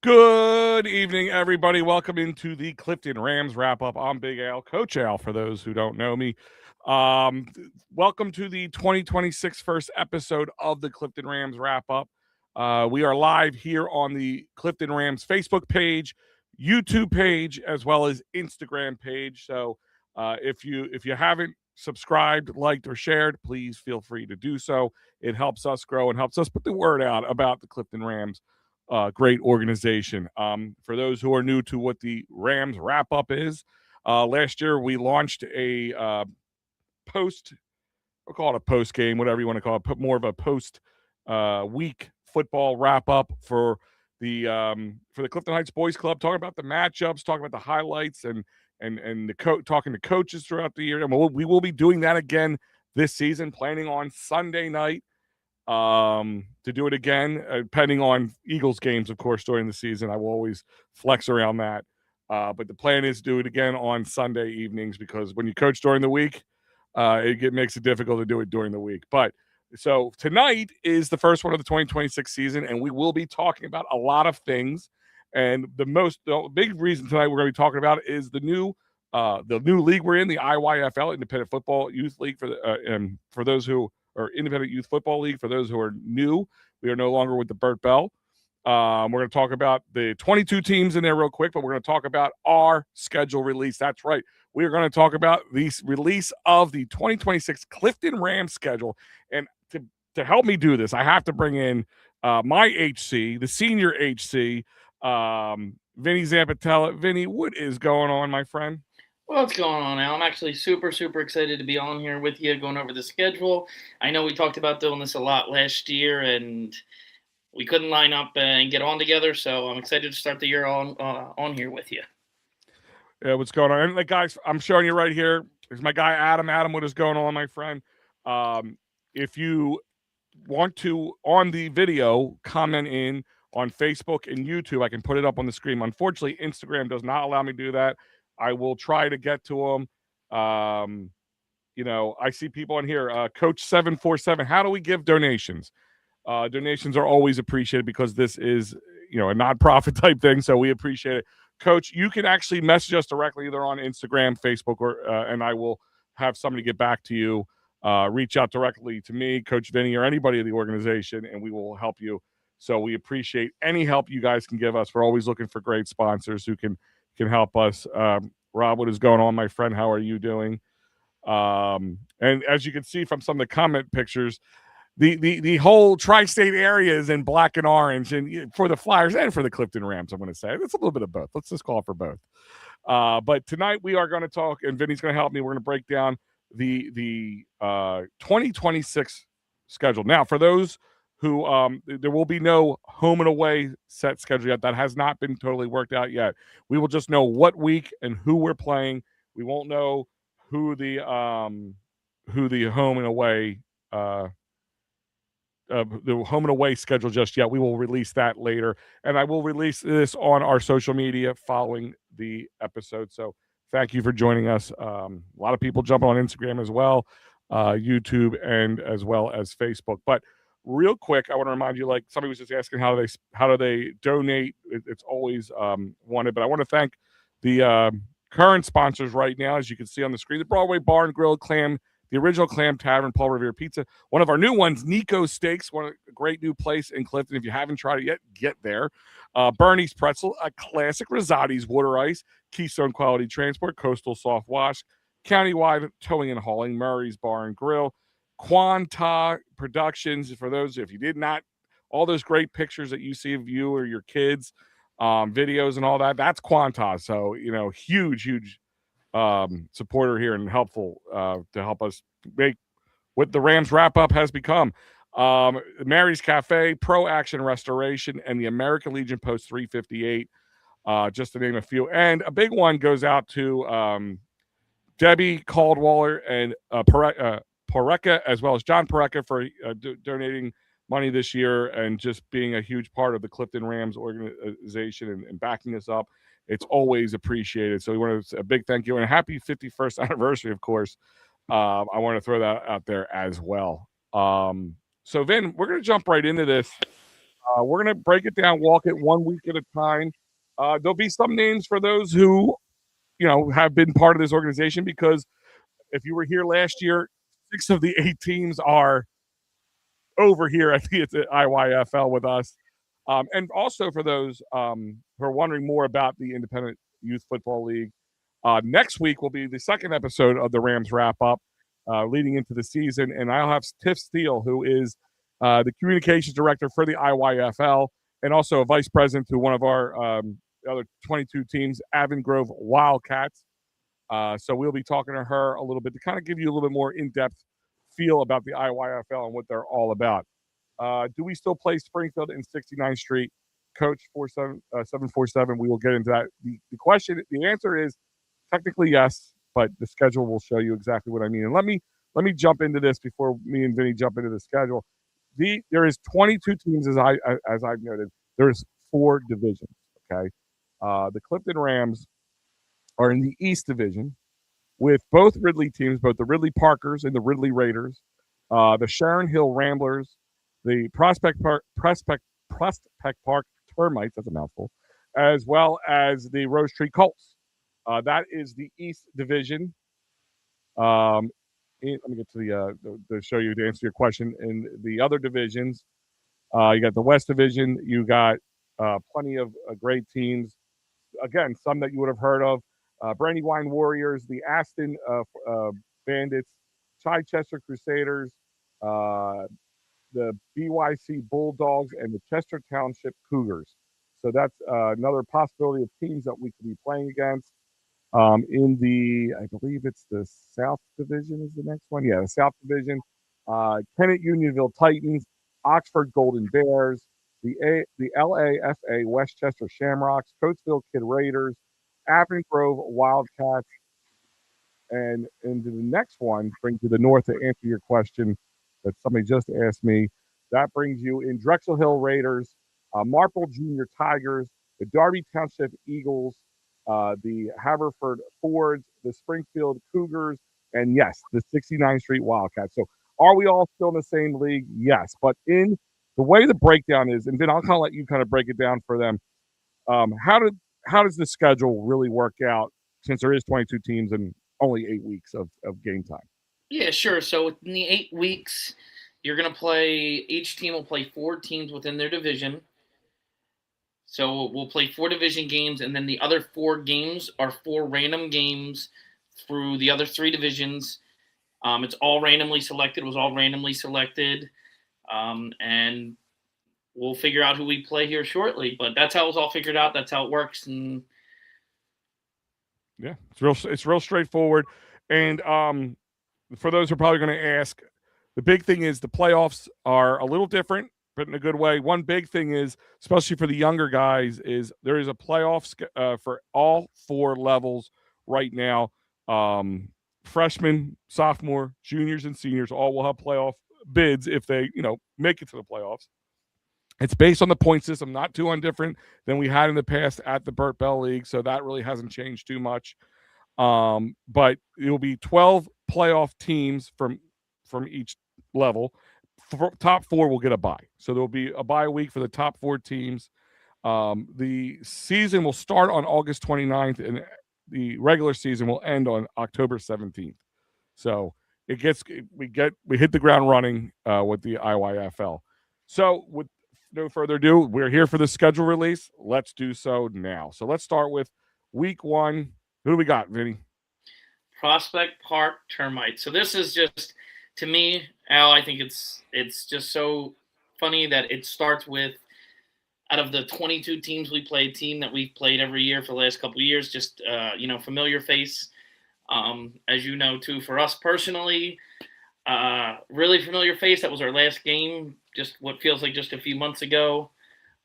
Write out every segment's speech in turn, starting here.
Good evening, everybody. Welcome into the Clifton Rams wrap-up. I'm Big Al, Coach Al, for those who don't know me. Um, Welcome to the 2026 first episode of the Clifton Rams wrap-up. We are live here on the Clifton Rams Facebook page, YouTube page, as well as Instagram page. So if you haven't subscribed, liked, or shared, please feel free to do so. It helps us grow and helps us put the word out about the Clifton Rams. Great organization. For those who are new to what the Rams wrap up is, last year we launched a post, we'll call it a post game, whatever you want to call it, put more of a post week football wrap up for the Clifton Heights Boys Club, talking about the matchups, talking about the highlights, and talking to coaches throughout the year. And we will be doing that again this season, planning on Sunday night to do it again, depending on Eagles games, of course, during the season. I will always flex around that. But the plan is to do it again on Sunday evenings, because when you coach during the week, it makes it difficult to do it during the week. But so tonight is the first one of the 2026 season, and we will be talking about a lot of things. And the big reason tonight we're going to be talking about is the new league we're in, the IYFL, Independent Football Youth League, and for those who or Independent Youth Football League. For those who are new, we are no longer with the Burt Bell. We're going to talk about the 22 teams in there real quick, but we're going to talk about our schedule release. That's right. We are going to talk about the release of the 2026 Clifton Rams schedule. And to help me do this, I have to bring in my HC, the senior HC, Vinny Zampatella. Vinny, what is going on, my friend? What's going on, Al? I'm actually super excited to be on here with you, going over the schedule. I know we talked about doing this a lot last year, and we couldn't line up and get on together, so I'm excited to start the year on here with you. Yeah, what's going on? And guys, I'm showing you right here. There's my guy, Adam. Adam, what is going on, my friend? If you want to, on the video, comment in on Facebook and YouTube, I can put it up on the screen. Unfortunately, Instagram does not allow me to do that. I will try to get to them. I see people on here. Coach 747. How do we give donations? Donations are always appreciated, because this is, a nonprofit type thing. So we appreciate it. Coach, you can actually message us directly either on Instagram, Facebook, or and I will have somebody get back to you. Reach out directly to me, Coach Vinny, or anybody in the organization, and we will help you. So we appreciate any help you guys can give us. We're always looking for great sponsors who can help us. Rob, what is going on, my friend? How are you doing? And as you can see from some of the comment pictures, the whole tri-state area is in black and orange, and for the Flyers and for the Clifton Rams, I'm going to say it's a little bit of both. Let's just call it for both. But tonight we are going to talk, and Vinny's going to help me. We're going to break down the 2026 schedule. Now, for those who there will be no home and away set schedule yet. That has not been totally worked out yet. We will just know what week and who we're playing. We won't know who the home and away the home and away schedule just yet. We will release that later, and I will release this on our social media following the episode. So thank you for joining us. A lot of people jumping on Instagram as well, YouTube, and as well as Facebook. But real quick, I want to remind you, like somebody was just asking how do they donate. It's always wanted, but I want to thank the current sponsors right now, as you can see on the screen: the Broadway Bar and Grill, the original Clam Tavern, Paul Revere Pizza, one of our new ones, Nico Steaks, a great new place in Clifton. If you haven't tried it yet, get there. Bernie's Pretzel, a classic, Rosati's Water Ice, Keystone Quality Transport, Coastal Soft Wash, Countywide Towing and Hauling, Murray's Bar and Grill, Quanta Productions. For those, if you did not, all those great pictures that you see of you or your kids, videos and all that, that's Quanta. So, huge supporter here and helpful to help us make what the Rams wrap up has become. Mary's Cafe, Pro Action Restoration, and the American Legion Post 358, just to name a few. And a big one goes out to Debbie Caldwaller and Poreka, as well as John Poreka, for donating money this year and just being a huge part of the Clifton Rams organization and backing us up. It's always appreciated. So we want to say a big thank you and a happy 51st anniversary, of course. I want to throw that out there as well. So Vin, we're going to jump right into this. We're going to break it down, walk it 1 week at a time. There'll be some names for those who, have been part of this organization because if you were here last year, 6 of the 8 teams are over here at the IYFL with us. And also for those who are wondering more about the Independent Youth Football League, next week will be the second episode of the Rams wrap up leading into the season. And I'll have Tiff Steele, who is the communications director for the IYFL and also a vice president to one of our other 22 teams, Avon Grove Wildcats. So we'll be talking to her a little bit to kind of give you a little bit more in-depth feel about the IYFL and what they're all about. Do we still play Springfield in 69th Street? Coach 747. We will get into that. The answer is technically yes, but the schedule will show you exactly what I mean. And let me jump into this before me and Vinny jump into the schedule. There is 22 teams as I've noted. There is 4 divisions. Okay, the Clifton Rams are in the East Division with both Ridley teams, both the Ridley Parkers and the Ridley Raiders, the Sharon Hill Ramblers, the Prospect Park Termites, that's a mouthful, as well as the Rose Tree Colts. That is the East Division. Let me get to show you to answer your question. In the other divisions, you got the West Division. You got plenty of great teams. Again, some that you would have heard of. Brandywine Warriors, the Aston Bandits, Chichester Crusaders, the BYC Bulldogs, and the Chester Township Cougars. So that's another possibility of teams that we could be playing against. I believe it's the South Division is the next one. Yeah, the South Division. Kennett Unionville Titans, Oxford Golden Bears, the LAFA Westchester Shamrocks, Coatesville Kid Raiders, Avon Grove Wildcats, and into the next one brings you the north to answer your question that somebody just asked me. That brings you in Drexel Hill Raiders, Marple Junior Tigers, the Darby Township Eagles, the Haverford Fords, the Springfield Cougars, and yes, the 69th Street Wildcats. So are we all still in the same league? Yes. But in the way the breakdown is, and then I'll kind of let you kind of break it down for them. How does the schedule really work out since there is 22 teams and only 8 weeks of game time? Yeah, sure. So in the 8 weeks, you're going to play, each team will play 4 teams within their division. So we'll play 4 division games, and then the other 4 games are 4 random games through the other 3 divisions. It's all randomly selected, and we'll figure out who we play here shortly. But that's how it's all figured out. That's how it works. And yeah, it's real straightforward. And for those who are probably going to ask, the big thing is the playoffs are a little different, but in a good way. One big thing is, especially for the younger guys, is there is a playoff for all 4 levels right now. Freshmen, sophomore, juniors, and seniors all will have playoff bids if they, make it to the playoffs. It's based on the point system, not too undifferent than we had in the past at the Burt Bell League, so that really hasn't changed too much. But it will be 12 playoff teams from each level. Top 4 will get a bye. So there will be a bye week for the top 4 teams. The season will start on August 29th, and the regular season will end on October 17th. So we hit the ground running with the IYFL. So with no further ado, we're here for the schedule release. Let's do so now. So let's start with week 1. Who do we got, Vinny? Prospect Park Termites. So this is just, to me, Al, I think it's just so funny that it starts with, out of the 22 teams we play, team that we've played every year for the last couple of years, just, familiar face. As you know, too, for us personally, really familiar face. That was our last game, just what feels like just a few months ago.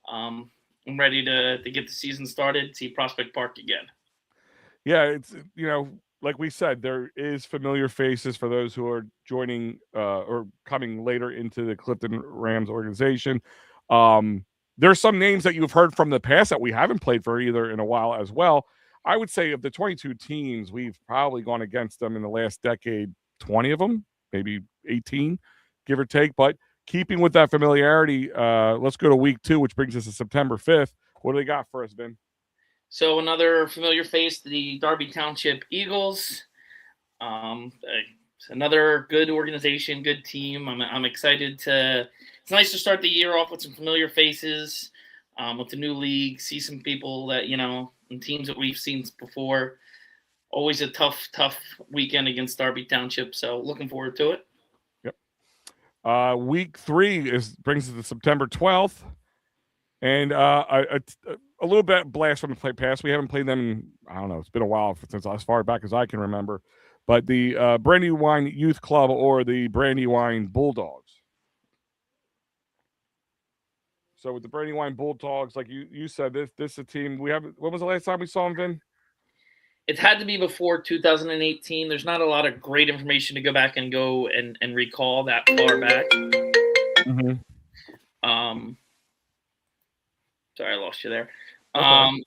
I'm ready to get the season started, see Prospect Park again. Yeah, it's, like we said, there is familiar faces for those who are joining or coming later into the Clifton Rams organization. There's some names that you've heard from the past that we haven't played for either in a while as well. I would say of the 22 teams, we've probably gone against them in the last decade, 20 of them, maybe 18, give or take. But keeping with that familiarity, let's go to week 2, which brings us to September 5th. What do they got for us, Ben? So another familiar face, the Darby Township Eagles. Another good organization, good team. I'm excited to. It's nice to start the year off with some familiar faces, with the new league. See some people that and teams that we've seen before. Always a tough weekend against Darby Township. So looking forward to it. Yep. Week 3 brings us to September 12th, and a little bit blast from the play pass. We haven't played them in, I don't know, it's been a while since as far back as I can remember. But the Brandywine Youth Club or the Brandywine Bulldogs. So with the Brandywine Bulldogs, like you said, this is a team we have. When was the last time we saw them, Vin? It had to be before 2018. There's not a lot of great information to go back and recall that far back. Mm-hmm. Sorry, I lost you there. Okay.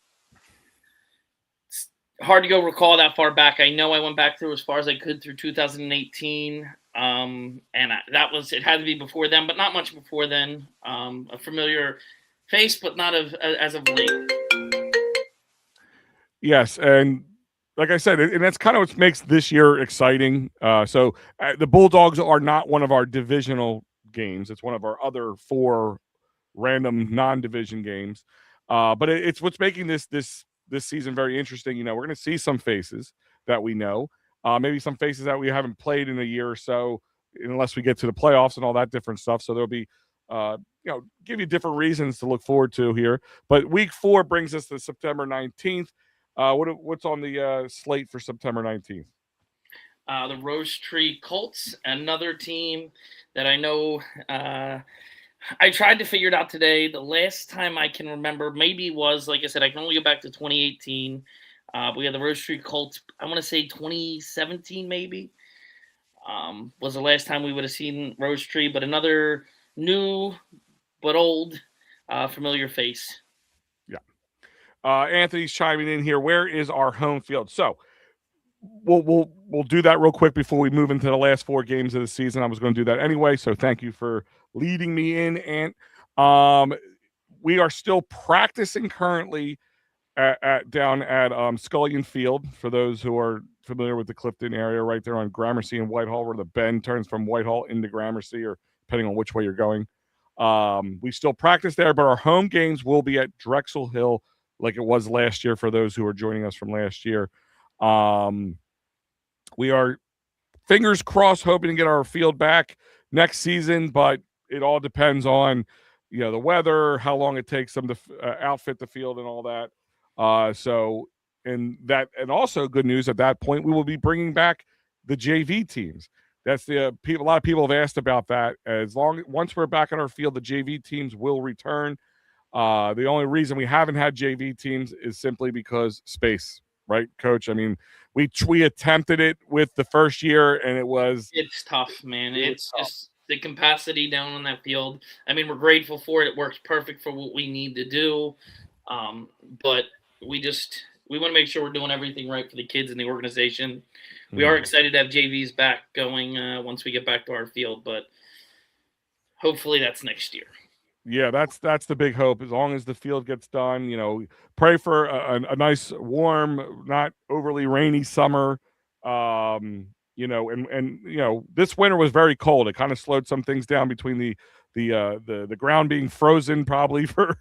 It's hard to go recall that far back. I know I went back through as far as I could through 2018. And it had to be before then, but not much before then. A familiar face, but not as of late. Yes, and like I said, and that's kind of what makes this year exciting. So the Bulldogs are not one of our divisional games. It's one of our other 4 random non-division games. But it's what's making this season very interesting. We're going to see some faces that we know, maybe some faces that we haven't played in a year or so, unless we get to the playoffs and all that different stuff. So there'll be, give you different reasons to look forward to here. But week 4 brings us to September 19th. What's on the slate for September 19th? The Rose Tree Colts, another team that I know. I tried to figure it out today. The last time I can remember maybe was, like I said, I can only go back to 2018. We had the Rose Tree Colts. I want to say 2017 maybe was the last time we would have seen Rose Tree, but another new but old familiar face. Yeah. Anthony's chiming in here. Where is our home field? So we'll do that real quick before we move into the last 4 games of the season. I was going to do that anyway, so thank you for leading me in. And we are still practicing currently down at Scullion Field, for those who are familiar with the Clifton area, right there on Gramercy and Whitehall, where the bend turns from Whitehall into Gramercy, or depending on which way you're going. We still practice there, but our home games will be at Drexel Hill, like it was last year for those who are joining us from last year. We are, fingers crossed, hoping to get our field back next season, but it all depends on the weather, how long it takes them to outfit the field and all that. And also good news, at that point we will be bringing back the JV teams. That's a lot of people have asked about that. Once we're back on our field, the JV teams will return. The only reason we haven't had JV teams is simply because space, right, Coach? I mean, we attempted it with the first year, and it's tough, man. It's tough. Just the capacity down on that field. I mean, we're grateful for it. It works perfect for what we need to do. But we want to make sure we're doing everything right for the kids in the organization. We are excited to have JVs back going once we get back to our field, but hopefully that's next year. Yeah, that's the big hope. As long as the field gets done, pray for a nice, warm, not overly rainy summer. And this winter was very cold. It kind of slowed some things down between the ground being frozen probably for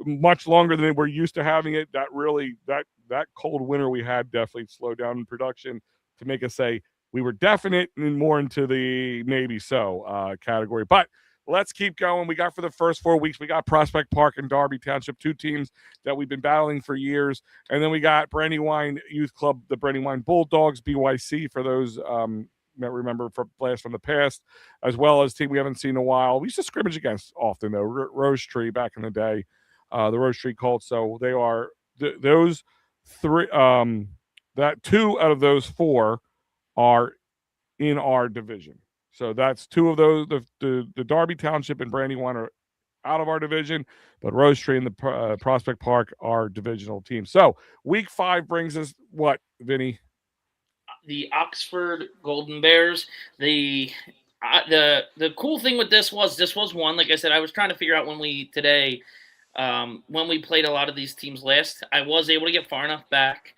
much longer than we're used to having it. That cold winter we had definitely slowed down in production to make us say we were definite and more into the maybe so category. But let's keep going. We got, for the first 4 weeks, we got Prospect Park and Darby Township, 2 teams that we've been battling for years. And then we got Brandywine Youth Club, the Brandywine Bulldogs, BYC, for those that remember for blast from the past, as well as team we haven't seen in a while. We used to scrimmage against often, though, Rose Tree back in the day, the Rose Tree Colts. So they are those 3, that 2 out of those 4 are in our division. So that's 2 of those. The Darby Township and Brandywine are out of our division, but Rose Tree and the Prospect Park are divisional teams. So week 5 brings us what, Vinny? The Oxford Golden Bears. The cool thing with this was one, like I said, I was trying to figure out when we played a lot of these teams last. I was able to get far enough back,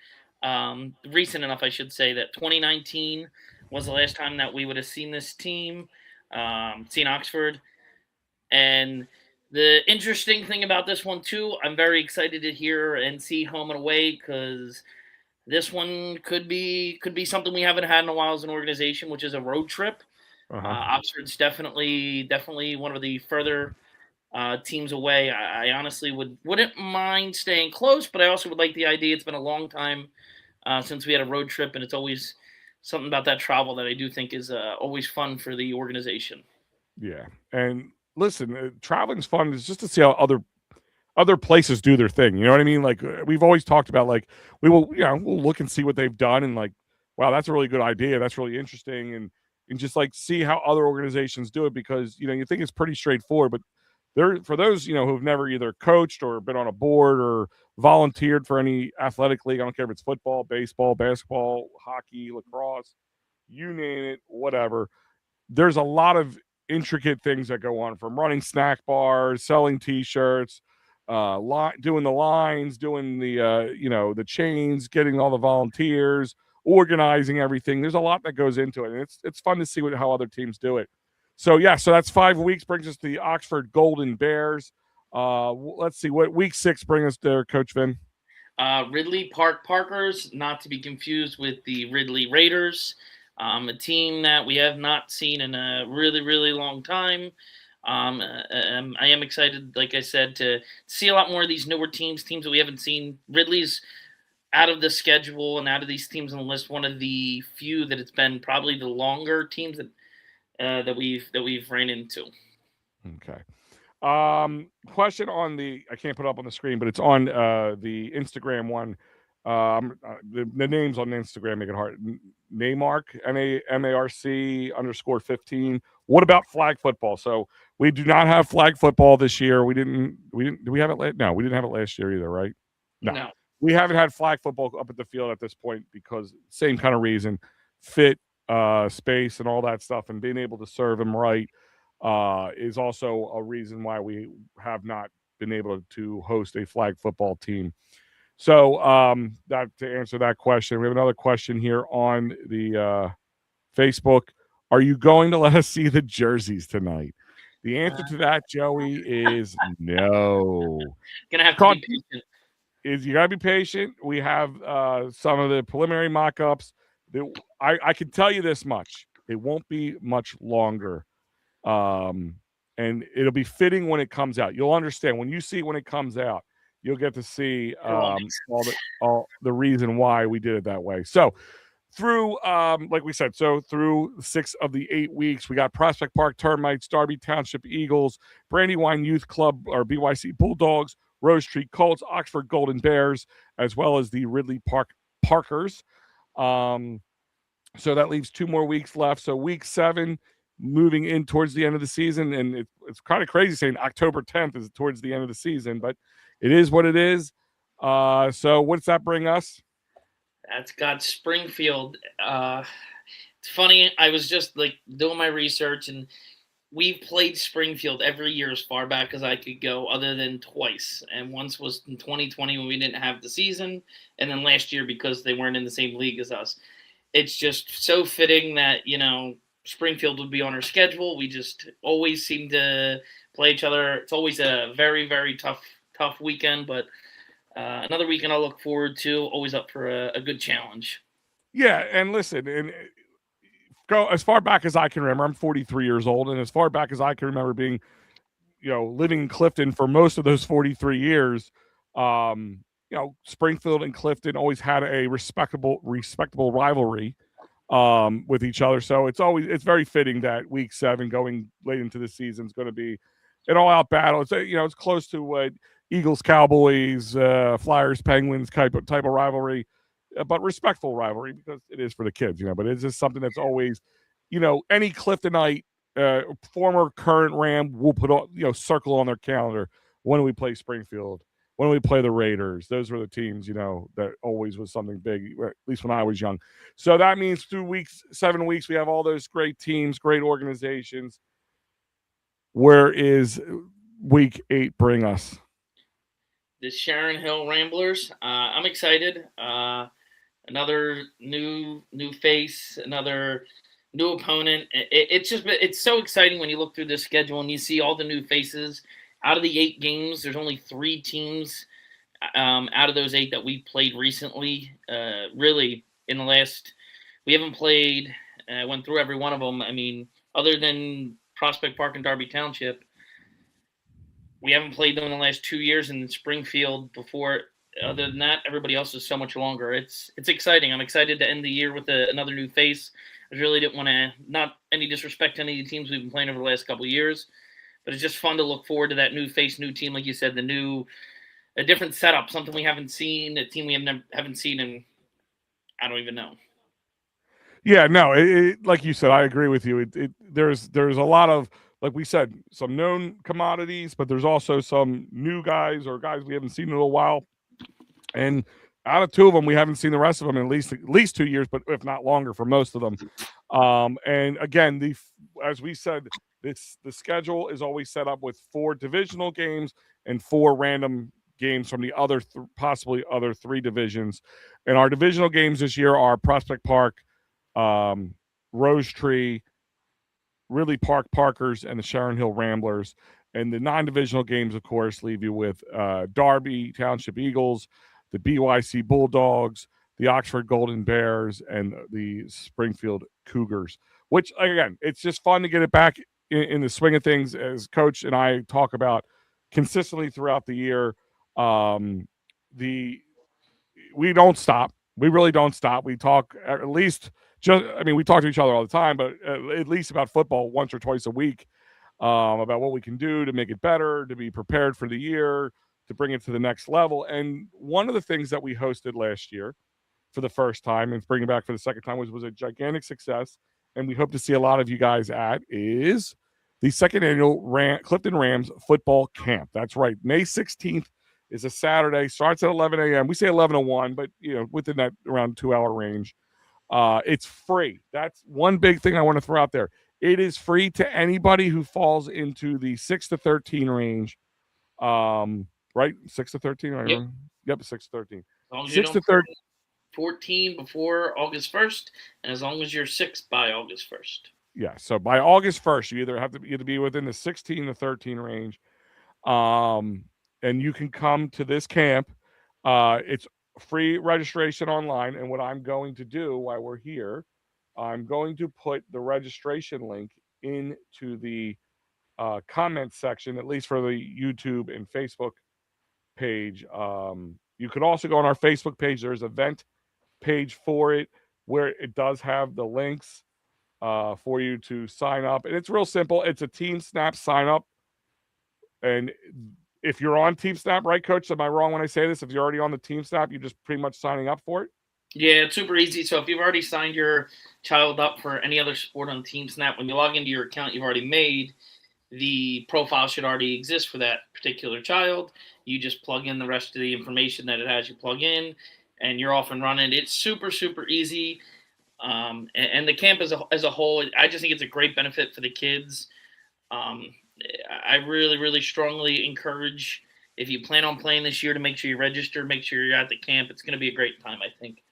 recent enough, I should say, that 2019 was the last time that we would have seen this team, seen Oxford. And the interesting thing about this one too, I'm very excited to hear and see home and away, because this one could be something we haven't had in a while as an organization, which is a road trip. Oxford's definitely one of the further teams away. I honestly wouldn't mind staying close, but I also would like the idea. It's been a long time since we had a road trip, and it's always something about that travel that I do think is always fun for the organization. Yeah, and listen, traveling's fun. It's just to see how other places do their thing. You know what I mean? Like we've always talked about, like we'll look and see what they've done, and like, wow, that's a really good idea. That's really interesting, and just like see how other organizations do it, because you think it's pretty straightforward, but there for those who've never either coached or been on a board or volunteered for any athletic league. I don't care if it's football, baseball, basketball, hockey, lacrosse, you name it, whatever. There's a lot of intricate things that go on, from running snack bars, selling T-shirts, doing the lines, doing the chains, getting all the volunteers, organizing everything. There's a lot that goes into it, and it's fun to see how other teams do it. So that's 5 weeks, brings us to the Oxford Golden Bears. Let's see what week 6 brings us there, Coach Vin. Ridley Park Parkers, not to be confused with the Ridley Raiders, a team that we have not seen in a really, really long time. I am excited, like I said, to see a lot more of these newer teams that we haven't seen. Ridley's out of the schedule and out of these teams on the list, one of the few that it's been probably the longer teams that we've ran into. Okay. Question on I can't put it up on the screen, but it's on the Instagram one. The names on Instagram make it hard. Naymark, NAMARC _15. What about flag football? So we do not have flag football this year. We didn't. Do we have it? No, we didn't have it last year either, right? No. We haven't had flag football up at the field at this point, because same kind of reason, fit, space, and all that stuff, and being able to serve them right is also a reason why we have not been able to host a flag football team. So that to answer that question, we have another question here on the Facebook. Are you going to let us see the jerseys tonight? The answer to that, Joey, is no. Gonna have to be patient. You gotta be patient. We have some of the preliminary mock-ups. I can tell you this much: it won't be much longer, and it'll be fitting when it comes out. You'll understand when you see it when it comes out. You'll get to see all the reason why we did it that way. So through, like we said, through 6 of the 8 weeks, we got Prospect Park Termites, Darby Township Eagles, Brandywine Youth Club or BYC Bulldogs, Rose Street Colts, Oxford Golden Bears, as well as the Ridley Park Parkers. So that leaves 2 more weeks left. So week 7, moving in towards the end of the season, and it's kind of crazy saying October 10th is towards the end of the season, but it is what it is. So what does that bring us? That's got Springfield. It's funny. I was just like doing my research, and we've played Springfield every year as far back as I could go, other than twice. And once was in 2020 when we didn't have the season, and then last year because they weren't in the same league as us. It's just so fitting that Springfield would be on our schedule. We just always seem to play each other. It's always a very, very tough weekend, but another weekend I'll look forward to. Always up for a good challenge. Yeah, and listen, and go as far back as I can remember. I'm 43 years old, and as far back as I can remember being, living in Clifton for most of those 43 years, Springfield and Clifton always had a respectable rivalry with each other. So it's very fitting that week 7 going late into the season is going to be an all-out battle. It's it's close to what Eagles, Cowboys, Flyers, Penguins type of rivalry, but respectful rivalry, because it is for the kids, But it's just something that's always, any Cliftonite, former current Ram will put on, circle on their calendar when we play Springfield when we play the Raiders. Those were the teams, that always was something big, at least when I was young. So that means through 7 weeks, we have all those great teams, great organizations. Where is week 8 bring us? The Sharon Hill Ramblers. I'm excited. Another new face, another new opponent. It's so exciting when you look through this schedule and you see all the new faces. Out of the 8 games, there's only 3 teams out of those 8 that we played recently. Really, in the last, we haven't played. I went through every one of them. I mean, other than Prospect Park and Darby Township, we haven't played them in the last 2 years in Springfield before. Other than that, everybody else is so much longer. It's exciting. I'm excited to end the year with another new face. I really didn't want to, not any disrespect to any of the teams we've been playing over the last couple of years, but it's just fun to look forward to that new face, new team, like you said, a different setup, something we haven't seen, a team we haven't seen in, I don't even know. Yeah, no, like you said, I agree with you. There's a lot of, like we said, some known commodities, but there's also some new guys or guys we haven't seen in a while. And out of 2 of them, we haven't seen the rest of them in at least 2 years, but if not longer for most of them. And again, as we said, the schedule is always set up with 4 divisional games and 4 random games from the other possibly other 3 divisions. And our divisional games this year are Prospect Park, Rose Tree, Ridley Park Parkers, and the Sharon Hill Ramblers. And the non-divisional games, of course, leave you with Darby Township Eagles, the BYC Bulldogs, the Oxford Golden Bears, and the Springfield Cougars. Which, again, it's just fun to get it back in the swing of things, as Coach and I talk about consistently throughout the year. We don't stop. We really don't stop. We talk at least we talk to each other all the time, but at least about football once or twice a week, about what we can do to make it better, to be prepared for the year, to bring it to the next level. And one of the things that we hosted last year for the first time and bringing it back for the second time was a gigantic success. And we hope to see a lot of you guys at is the second annual Clifton Rams football camp. That's right. May 16th is a Saturday, starts at 11 a.m. We say 11 to 1, but within that around 2-hour range. It's free. That's one big thing I want to throw out there. It is free to anybody who falls into the 6 to 13 range. Right? 6 to 13? Right? Yep, 6 to 13. As long as 6 to 13. 14 before August 1st, and as long as you're 6 by August 1st. Yeah, so by August 1st, you either have to be within the 16 to 13 range. And you can come to this camp. It's free registration online. And what I'm going to do while we're here, I'm going to put the registration link into the comment section, at least for the YouTube and Facebook page. You could also go on our Facebook page. There's an event page for it where it does have the links for you to sign up. And it's real simple. It's a Team Snap sign up. And if you're on Team Snap, right, Coach? Am I wrong when I say this? If you're already on the Team Snap, you're just pretty much signing up for it? Yeah, it's super easy. So if you've already signed your child up for any other sport on Team Snap, when you log into your account you've already made, the profile should already exist for that particular child. You just plug in the rest of the information that it has you plug in, and you're off and running. It's super, super easy. And the camp as a whole, I just think it's a great benefit for the kids. I really, really strongly encourage, if you plan on playing this year, to make sure you register, make sure you're at the camp. It's going to be a great time, I think.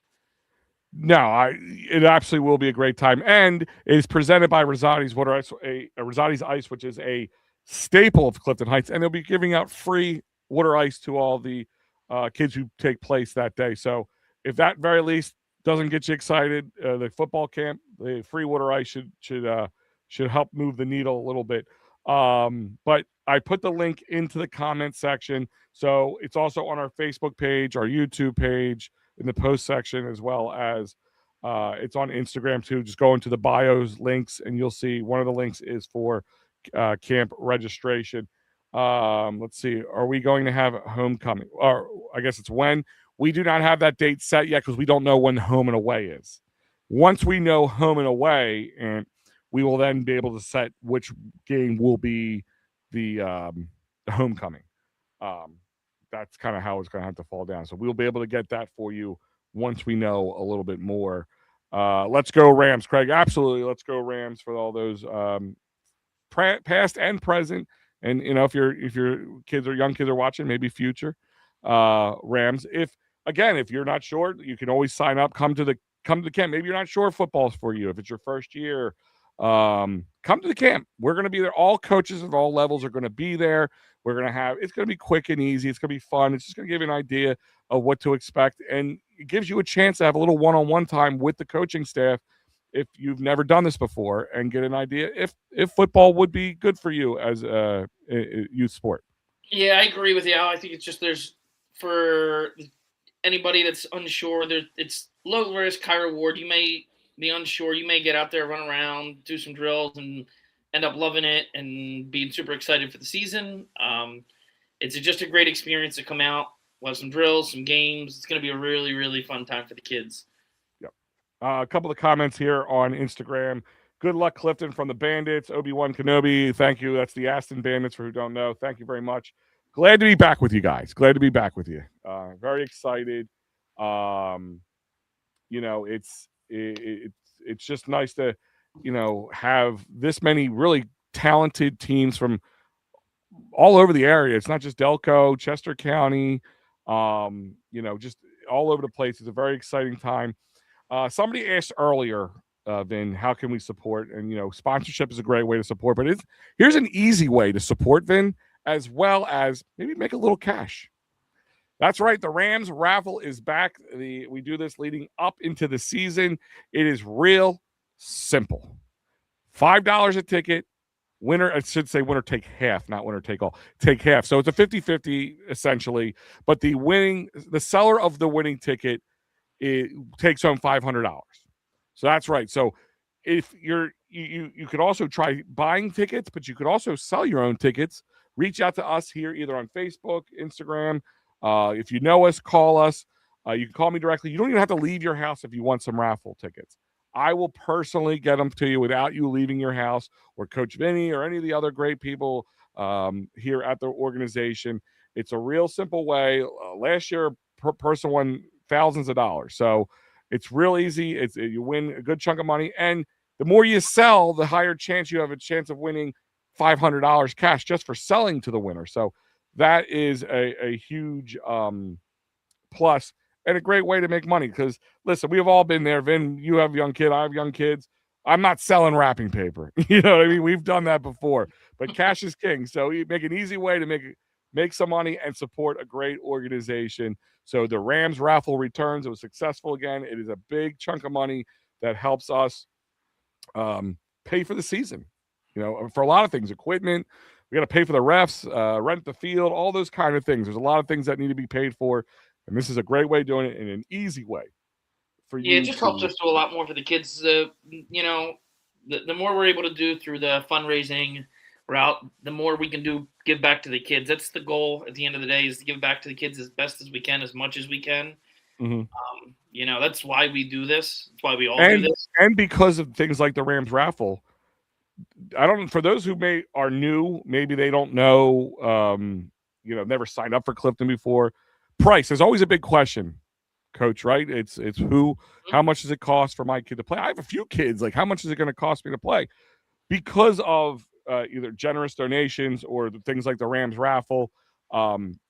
No, it absolutely will be a great time. And it is presented by Rosati's Water Ice, Rosati's Ice, which is a staple of Clifton Heights. And they'll be giving out free water ice to all the kids who take place that day. So if that very least doesn't get you excited, the football camp, the free water ice should help move the needle a little bit. But I put the link into the comment section. So it's also on our Facebook page, our YouTube page, in the post section, as well as it's on Instagram too. Just go into the bios links and you'll see one of the links is for camp registration. Let's see. Are we going to have homecoming? Or I guess it's when. We do not have that date set yet because we don't know when home and away is. Once we know home and away, and we will then be able to set which game will be the homecoming. that's kind of how it's going to have to fall down. So we'll be able to get that for you once we know a little bit more. Let's go Rams, Craig. Absolutely, let's go Rams for all those past and present. And if your kids or young kids are watching, maybe future Rams. If you're not sure, you can always sign up. Come to the camp. Maybe you're not sure if football's for you. If it's your first year, come to the camp. We're going to be there. All coaches of all levels are going to be there. It's going to be quick and easy. It's going to be fun. It's just going to give you an idea of what to expect, and it gives you a chance to have a little one-on-one time with the coaching staff if you've never done this before, and get an idea if football would be good for you as a youth sport. Yeah, I agree with you, Al. I think it's just for anybody that's unsure, it's low risk, high reward. You may be unsure. You may get out there, run around, do some drills, and end up loving it and being super excited for the season. It's just a great experience to come out, we'll have some drills, some games. It's going to be a really, really fun time for the kids. Yep. A couple of comments here on Instagram. Good luck, Clifton, from the Bandits. Obi-Wan Kenobi, thank you. That's the Aston Bandits, for who don't know. Thank you very much. Glad to be back with you guys. Glad to be back with you. Very excited. It's just nice to, have this many really talented teams from all over the area. It's not just Delco, Chester County, just all over the place. It's a very exciting time. Somebody asked earlier, Vin, how can we support? And, sponsorship is a great way to support, but here's an easy way to support, Vin, as well as maybe make a little cash. That's right. The Rams raffle is back. We do this leading up into the season. It is real simple. $5 a ticket. Winner, I should say winner take half, not winner take all. Take half. So it's a 50-50 essentially. But the seller of the winning ticket, it takes home $500. So that's right. So if you could also try buying tickets, but you could also sell your own tickets. Reach out to us here either on Facebook, Instagram. If you know us, call us. You can call me directly. You don't even have to leave your house if you want some raffle tickets. I will personally get them to you without you leaving your house, or Coach Vinny or any of the other great people here at the organization. It's a real simple way. Last year, per person won thousands of dollars. So it's real easy. You win a good chunk of money. And the more you sell, the higher chance you have a chance of winning $500 cash just for selling to the winner. So that is a huge plus and a great way to make money. Because listen, we have all been there. Vin, you have a young kid. I have young kids. I'm not selling wrapping paper. You know what I mean? We've done that before. But cash is king. So you make an easy way to make some money and support a great organization. So the Rams raffle returns. It was successful again. It is a big chunk of money that helps us pay for the season. For a lot of things, equipment. We got to pay for the refs, rent the field, all those kind of things. There's a lot of things that need to be paid for. And this is a great way of doing it in an easy way for you. Yeah, it just helps us do a lot more for the kids. The more we're able to do through the fundraising route, the more we can give back to the kids. That's the goal at the end of the day, is to give back to the kids as best as we can, as much as we can. Mm-hmm. That's why we do this. That's why we all do this. And because of things like the Rams raffle, for those who are new, maybe they don't know, never signed up for Clifton before. Price is always a big question, Coach, right? It's how much does it cost for my kid to play? I have a few kids. Like, how much is it going to cost me to play? Because of either generous donations or the things like the Rams raffle,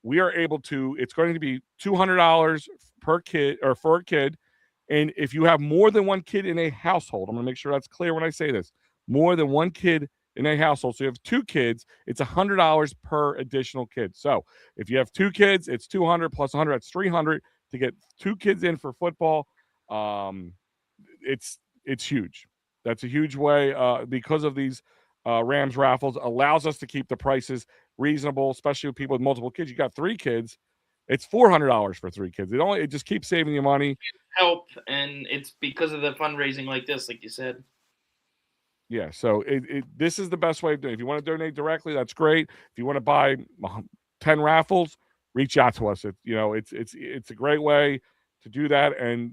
we are able to, it's going to be $200 per kid or for a kid. And if you have more than one kid in a household, I'm going to make sure that's clear when I say this, more than one kid in a household. So you have two kids, it's $100 per additional kid. So if you have two kids, it's $200 plus $100, that's $300 to get two kids in for football. It's huge. That's a huge way because of these Rams raffles, allows us to keep the prices reasonable, especially with people with multiple kids. You got three kids, it's $400 for three kids. It just keeps saving you money. Help, and it's because of the fundraising like this, like you said. Yeah, so this is the best way of doing it. If you want to donate directly, that's great. If you want to buy 10 raffles, reach out to us. It's a great way to do that, and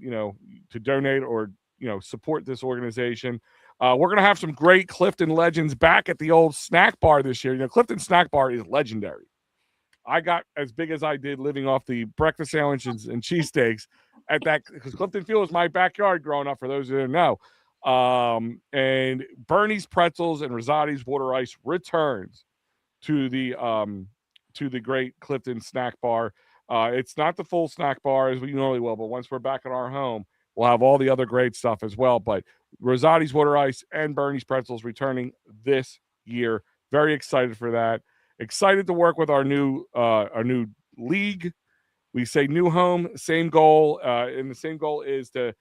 to donate or support this organization. We're gonna have some great Clifton legends back at the old snack bar this year. Clifton Snack Bar is legendary. I got as big as I did living off the breakfast sandwiches and cheesesteaks at that, because Clifton Field was my backyard growing up, for those who didn't know. And Bernie's Pretzels and Rosati's Water Ice returns to the great Clifton snack bar. It's not the full snack bar as we normally will, but once we're back in our home, we'll have all the other great stuff as well. But Rosati's Water Ice and Bernie's Pretzels returning this year. Very excited for that. Excited to work with our new league. We say new home, same goal, and the same goal is to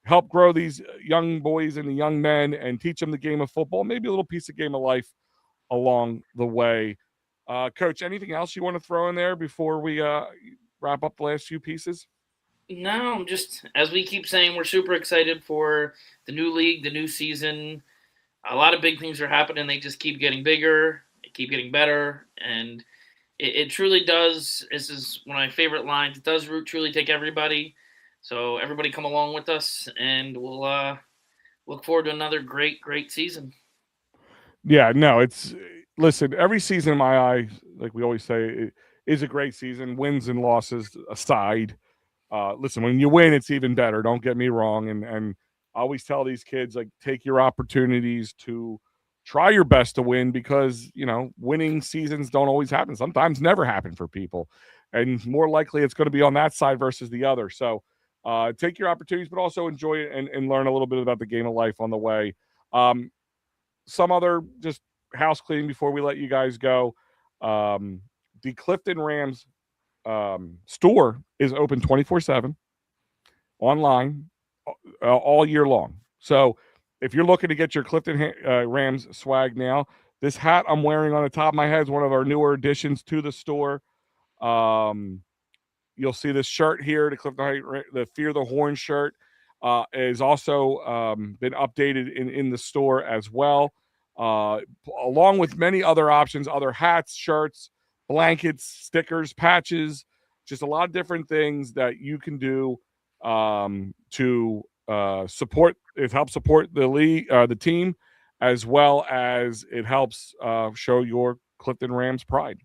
help grow these young boys and the young men and teach them the game of football, maybe a little piece of game of life along the way. Coach, anything else you want to throw in there before we wrap up the last few pieces? No, I'm just, as we keep saying, we're super excited for the new league, the new season. A lot of big things are happening. They just keep getting bigger, they keep getting better, and it truly does. This is one of my favorite lines. It does truly take everybody. So everybody come along with us, and we'll look forward to another great, great season. Yeah, no, it's listen, every season in my eyes, like we always say, it is a great season, wins and losses aside. Listen, when you win, it's even better. Don't get me wrong. And I always tell these kids, like, take your opportunities to try your best to win, because winning seasons don't always happen. Sometimes never happen for people, and more likely it's going to be on that side versus the other. So take your opportunities, but also enjoy it and learn a little bit about the game of life on the way. Some other just house cleaning before we let you guys go. The Clifton Rams store is open 24/7 online all year long. So if you're looking to get your Clifton Rams swag now, this hat I'm wearing on the top of my head is one of our newer additions to the store. You'll see this shirt here, the Clifton Heights, the Fear the Horn shirt, is also been updated in the store as well, along with many other options, other hats, shirts, blankets, stickers, patches, just a lot of different things that you can do to support. It helps support the league, the team, as well as it helps show your Clifton Rams pride.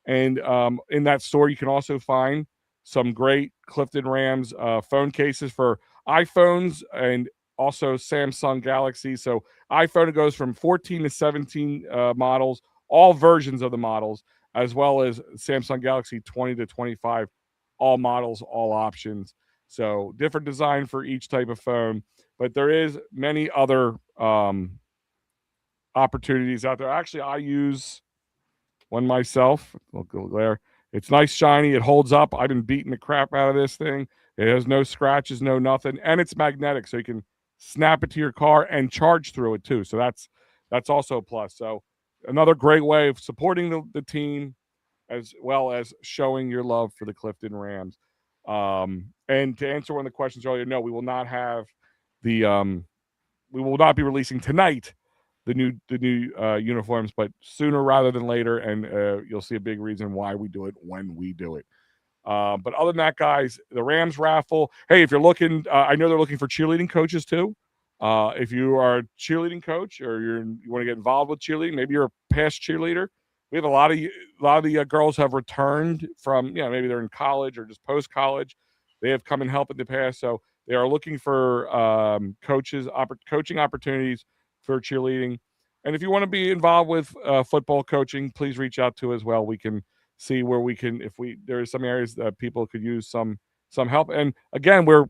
And in that store, you can also find some great Clifton Rams phone cases for iPhones and also Samsung Galaxy. So iPhone, it goes from 14 to 17 models, all versions of the models, as well as Samsung Galaxy 20 to 25, all models, all options. So different design for each type of phone, but there is many other opportunities out there. Actually, I use one myself. Look there. It's nice, shiny. It holds up. I've been beating the crap out of this thing. It has no scratches, no nothing, and it's magnetic, so you can snap it to your car and charge through it too. So that's also a plus. So another great way of supporting the team, as well as showing your love for the Clifton Rams. And to answer one of the questions earlier, no, we will not have the we will not be releasing tonight the new uniforms, but sooner rather than later, and you'll see a big reason why we do it when we do it. But other than that, guys, the Rams raffle. Hey, if you're looking, I know they're looking for cheerleading coaches too. If you are a cheerleading coach or you want to get involved with cheerleading, maybe you're a past cheerleader. We have a lot of the girls have returned from, maybe they're in college or just post college. They have come and helped in the past, so they are looking for coaching opportunities for cheerleading. And if you want to be involved with football coaching, please reach out to us as well. We can see where we can, if there are some areas that people could use some help. And again, we're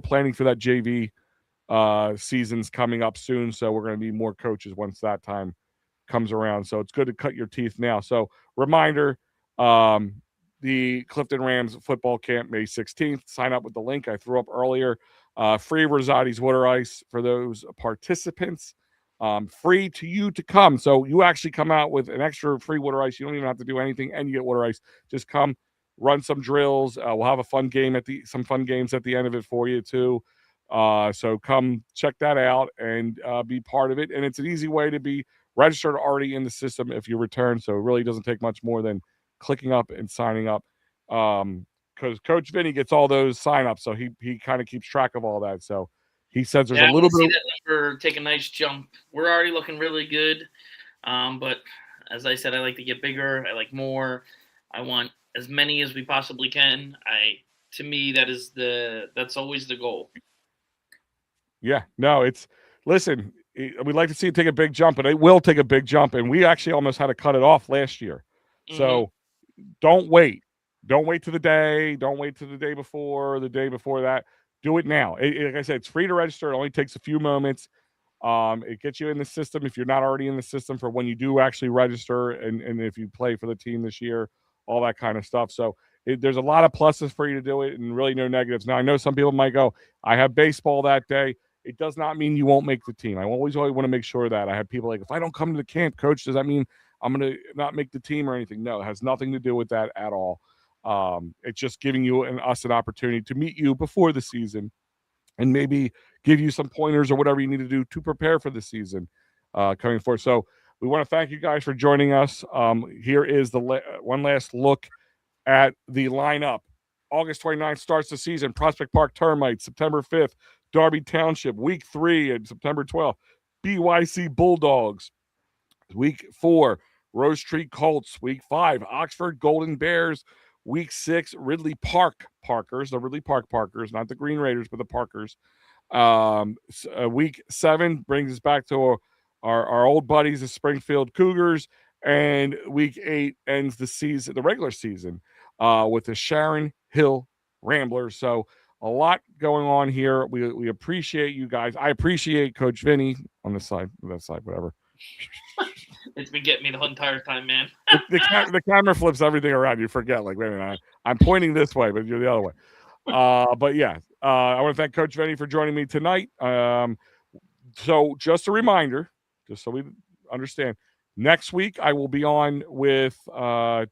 planning for that JV seasons coming up soon, so we're going to need more coaches once that time comes around. So it's good to cut your teeth now. So reminder, the Clifton Rams football camp, May 16th. Sign up with the link I threw up earlier. Free Rosati's Water Ice for those participants. Free to you to come. So you actually come out with an extra free water ice. You don't even have to do anything, and you get water ice. Just come, run some drills. We'll have a fun game some fun games at the end of it for you too. So come check that out and be part of it. And it's an easy way to be registered already in the system if you return. So it really doesn't take much more than clicking up and signing up. Because Coach Vinny gets all those signups, so he kind of keeps track of all that. So he says there's a little bit. That number take a nice jump. We're already looking really good, but as I said, I like to get bigger. I like more. I want as many as we possibly can. To me, that's always the goal. Yeah, no, listen, we'd like to see it take a big jump, but it will take a big jump. And we actually almost had to cut it off last year. So don't wait. Don't wait to the day. Don't wait to the day before, the day before that. Do it now. Like I said, it's free to register. It only takes a few moments. It gets you in the system if you're not already in the system for when you do actually register and if you play for the team this year, all that kind of stuff. So there's a lot of pluses for you to do it and really no negatives. Now, I know some people might go, I have baseball that day. It does not mean you won't make the team. I always want to make sure that. I have people like, if I don't come to the camp, coach, does that mean I'm going to not make the team or anything? No, it has nothing to do with that at all. It's just giving you and us an opportunity to meet you before the season and maybe give you some pointers or whatever you need to do to prepare for the season coming forward. So we want to thank you guys for joining us. Here is the one last look at the lineup. August 29th starts the season. Prospect Park Termites, September 5th. Darby Township, week 3, and September 12th. BYC Bulldogs, week 4. Rose Tree Colts, week 5. Oxford Golden Bears, week 6. Ridley Park Parkers, the Ridley Park Parkers, not the Green Raiders, but the Parkers. Week 7 brings us back to our old buddies, the Springfield Cougars, and week 8 ends the regular season, with the Sharon Hill Ramblers. So a lot going on here. We appreciate you guys. I appreciate Coach Vinny on this side, that side, whatever. It's been getting me the whole entire time, man. the camera flips everything around. You forget, like, wait a minute, I'm pointing this way, but you're the other way. But yeah, I want to thank Coach Vinny for joining me tonight. So just a reminder, just so we understand, next week I will be on with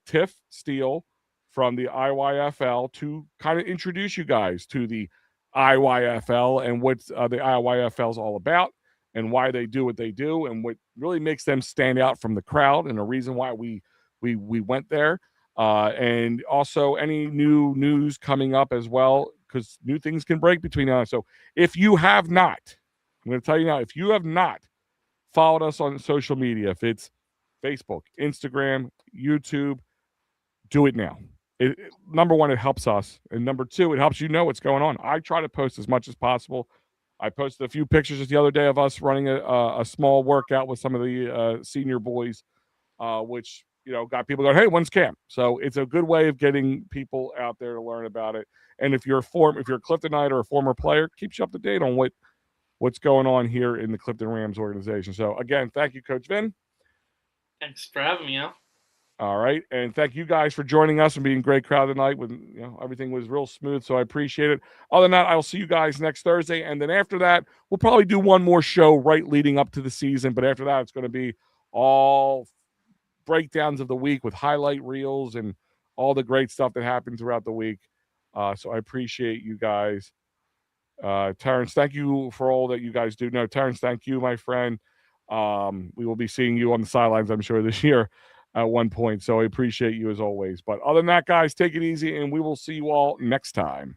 Tiff Steele from the IYFL to kind of introduce you guys to the IYFL and what the IYFL is all about and why they do what they do and what really makes them stand out from the crowd and the reason why we went there. And also any new news coming up as well, because new things can break between now. So if you have not, I'm going to tell you now, if you have not followed us on social media, if it's Facebook, Instagram, YouTube, do it now. Number one, it helps us. And number two, it helps you know what's going on. I try to post as much as possible. I posted a few pictures just the other day of us running a small workout with some of the senior boys, which, got people going, hey, when's camp? So it's a good way of getting people out there to learn about it. And if you're a Cliftonite or a former player, keeps you up to date on what's going on here in the Clifton Rams organization. So again, thank you, Coach Vin. Thanks for having me, Al. All right. And thank you guys for joining us and being a great crowd tonight. Everything was real smooth, so I appreciate it. Other than that, I'll see you guys next Thursday. And then after that, we'll probably do one more show right leading up to the season. But after that, it's going to be all breakdowns of the week with highlight reels and all the great stuff that happened throughout the week. So I appreciate you guys. Terrence, thank you for all that you guys do. No, Terrence, thank you, my friend. We will be seeing you on the sidelines, I'm sure, this year at one point. So I appreciate you as always. But other than that, guys, take it easy, and we will see you all next time.